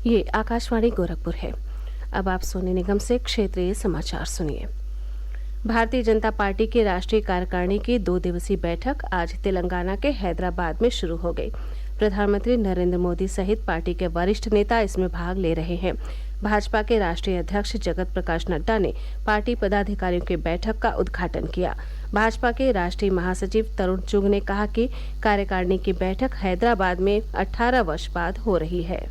ये आकाशवाणी गोरखपुर है। अब आप सोने निगम से क्षेत्रीय समाचार सुनिए। भारतीय जनता पार्टी की राष्ट्रीय कार्यकारिणी की 2 दिवसीय बैठक आज तेलंगाना के हैदराबाद में शुरू हो गई। प्रधानमंत्री नरेंद्र मोदी सहित पार्टी के वरिष्ठ नेता इसमें भाग ले रहे हैं। भाजपा के राष्ट्रीय अध्यक्ष जगत प्रकाश नड्डा ने पार्टी पदाधिकारियों की बैठक का उद्घाटन किया। भाजपा के राष्ट्रीय महासचिव तरुण चुग ने कहा कि कार्यकारिणी की बैठक हैदराबाद में 18 वर्ष बाद हो रही है।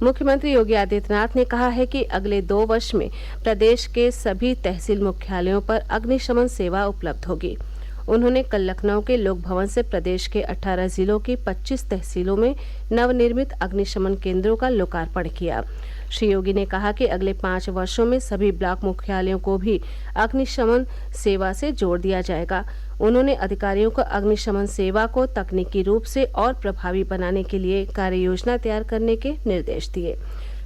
मुख्यमंत्री योगी आदित्यनाथ ने कहा है कि अगले 2 वर्ष में प्रदेश के सभी तहसील मुख्यालयों पर अग्निशमन सेवा उपलब्ध होगी। उन्होंने कल लखनऊ के लोक भवन से प्रदेश के 18 जिलों की 25 तहसीलों में नवनिर्मित अग्निशमन केंद्रों का लोकार्पण किया। श्री योगी ने कहा कि अगले 5 वर्षों में सभी ब्लॉक मुख्यालयों को भी अग्निशमन सेवा से जोड़ दिया जाएगा। उन्होंने अधिकारियों को अग्निशमन सेवा को तकनीकी रूप से और प्रभावी बनाने के लिए कार्य योजना तैयार करने के निर्देश दिए।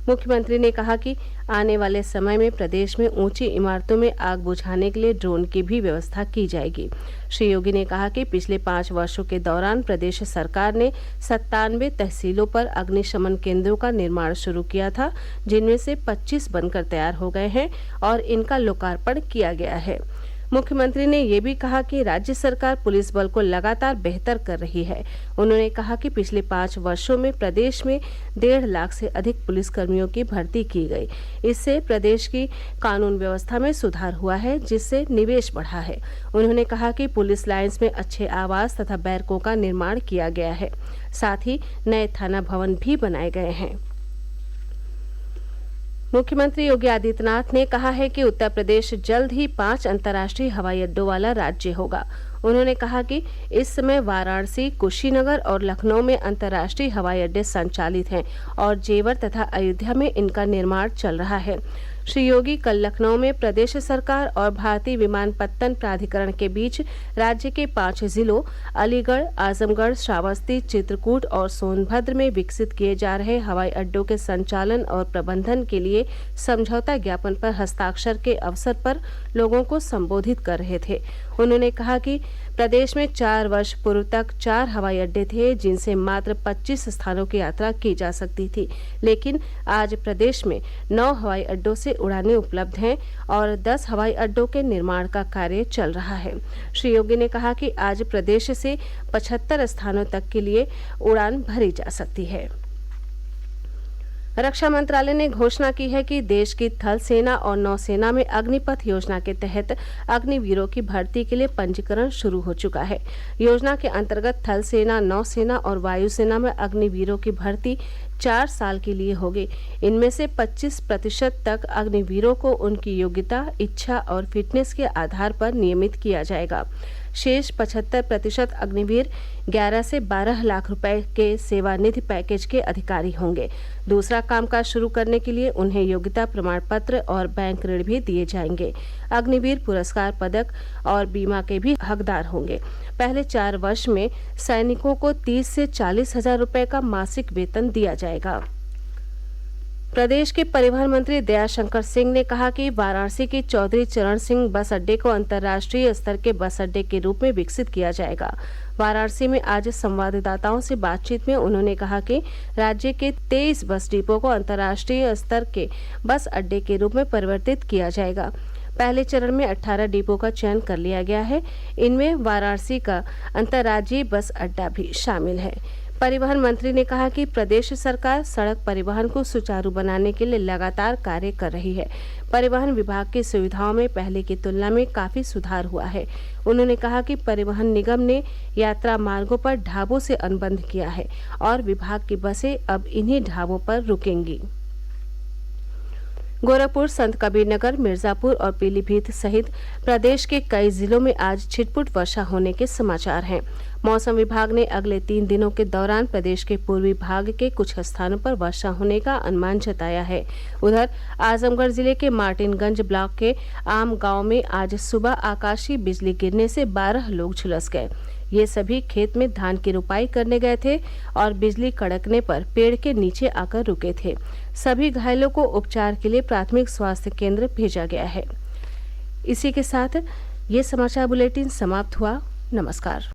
मुख्यमंत्री ने कहा कि आने वाले समय में प्रदेश में ऊंची इमारतों में आग बुझाने के लिए ड्रोन की भी व्यवस्था की जाएगी। श्री योगी ने कहा कि पिछले 5 वर्षों के दौरान प्रदेश सरकार ने 97 तहसीलों पर अग्निशमन केंद्रों का निर्माण शुरू किया था, जिनमें से 25 बनकर तैयार हो गए हैं और इनका लोकार्पण किया गया है। मुख्यमंत्री ने ये भी कहा कि राज्य सरकार पुलिस बल को लगातार बेहतर कर रही है। उन्होंने कहा कि पिछले 5 वर्षों में प्रदेश में 1.5 लाख से अधिक पुलिसकर्मियों की भर्ती की गई। इससे प्रदेश की कानून व्यवस्था में सुधार हुआ है, जिससे निवेश बढ़ा है। उन्होंने कहा कि पुलिस लाइन्स में अच्छे आवास तथा बैरकों का निर्माण किया गया है। साथ ही नए थाना भवन भी बनाए गए हैं। मुख्यमंत्री योगी आदित्यनाथ ने कहा है कि उत्तर प्रदेश जल्द ही 5 अंतर्राष्ट्रीय हवाई अड्डों वाला राज्य होगा। उन्होंने कहा कि इस समय वाराणसी, कुशीनगर और लखनऊ में अंतर्राष्ट्रीय हवाई अड्डे संचालित हैं और जेवर तथा अयोध्या में इनका निर्माण चल रहा है। श्री योगी कल लखनऊ में प्रदेश सरकार और भारतीय विमानपत्तन प्राधिकरण के बीच राज्य के 5 जिलों अलीगढ़, आजमगढ़, श्रावस्ती, चित्रकूट और सोनभद्र में विकसित किए जा रहे हवाई अड्डों के संचालन और प्रबंधन के लिए समझौता ज्ञापन पर हस्ताक्षर के अवसर पर लोगों को संबोधित कर रहे थे। उन्होंने कहा कि प्रदेश में 4 वर्ष पूर्व तक 4 हवाई अड्डे थे, जिनसे मात्र 25 स्थानों की यात्रा की जा सकती थी, लेकिन आज प्रदेश में 9 हवाई अड्डों से उड़ानें उपलब्ध हैं और 10 हवाई अड्डों के निर्माण का कार्य चल रहा है। श्री योगी ने कहा कि आज प्रदेश से 75 स्थानों तक के लिए उड़ान भरी जा सकती है। रक्षा मंत्रालय ने घोषणा की है कि देश की थल सेना और नौसेना में अग्निपथ योजना के तहत अग्निवीरों की भर्ती के लिए पंजीकरण शुरू हो चुका है। योजना के अंतर्गत थल सेना, नौसेना और वायुसेना में अग्निवीरों की भर्ती 4 साल के लिए होगी। इनमें से 25% तक अग्निवीरों को उनकी योग्यता, इच्छा और फिटनेस के आधार पर नियमित किया जाएगा। शेष 75% अग्निवीर 11 से 12 लाख रुपए के सेवानिधि पैकेज के अधिकारी होंगे। दूसरा कामकाज शुरू करने के लिए उन्हें योग्यता प्रमाण पत्र और बैंक ऋण भी दिए जाएंगे। अग्निवीर पुरस्कार पदक और बीमा के भी हकदार होंगे। पहले 4 वर्ष में सैनिकों को 30 से 40 हजार रुपए का मासिक वेतन दिया जाएगा। प्रदेश के परिवहन मंत्री दयाशंकर सिंह ने कहा कि वाराणसी के चौधरी चरण सिंह बस अड्डे को अंतर्राष्ट्रीय स्तर के बस अड्डे के रूप में विकसित किया जाएगा। वाराणसी में आज संवाददाताओं से बातचीत में उन्होंने कहा कि राज्य के 23 बस डिपो को अंतर्राष्ट्रीय स्तर के बस अड्डे के रूप में परिवर्तित किया जाएगा। पहले चरण में 18 डिपो का चयन कर लिया गया है। इनमें वाराणसी का अंतर्राज्यीय बस अड्डा भी शामिल है। परिवहन मंत्री ने कहा कि प्रदेश सरकार सड़क परिवहन को सुचारू बनाने के लिए लगातार कार्य कर रही है। परिवहन विभाग की सुविधाओं में पहले की तुलना में काफी सुधार हुआ है। उन्होंने कहा कि परिवहन निगम ने यात्रा मार्गों पर ढाबों से अनुबंध किया है और विभाग की बसें अब इन्हीं ढाबों पर रुकेंगी। गोरखपुर, संत कबीरनगर, मिर्जापुर और पीलीभीत सहित प्रदेश के कई जिलों में आज छिटपुट वर्षा होने के समाचार हैं। मौसम विभाग ने अगले 3 दिनों के दौरान प्रदेश के पूर्वी भाग के कुछ स्थानों पर वर्षा होने का अनुमान जताया है। उधर आजमगढ़ जिले के मार्टिनगंज ब्लॉक के आम गांव में आज सुबह आकाशीय बिजली गिरने से 12 लोग झुलस गए। ये सभी खेत में धान की रुपाई करने गए थे और बिजली कड़कने पर पेड़ के नीचे आकर रुके थे। सभी घायलों को उपचार के लिए प्राथमिक स्वास्थ्य केंद्र भेजा गया है। इसी के साथ ये समाचार बुलेटिन समाप्त हुआ। नमस्कार।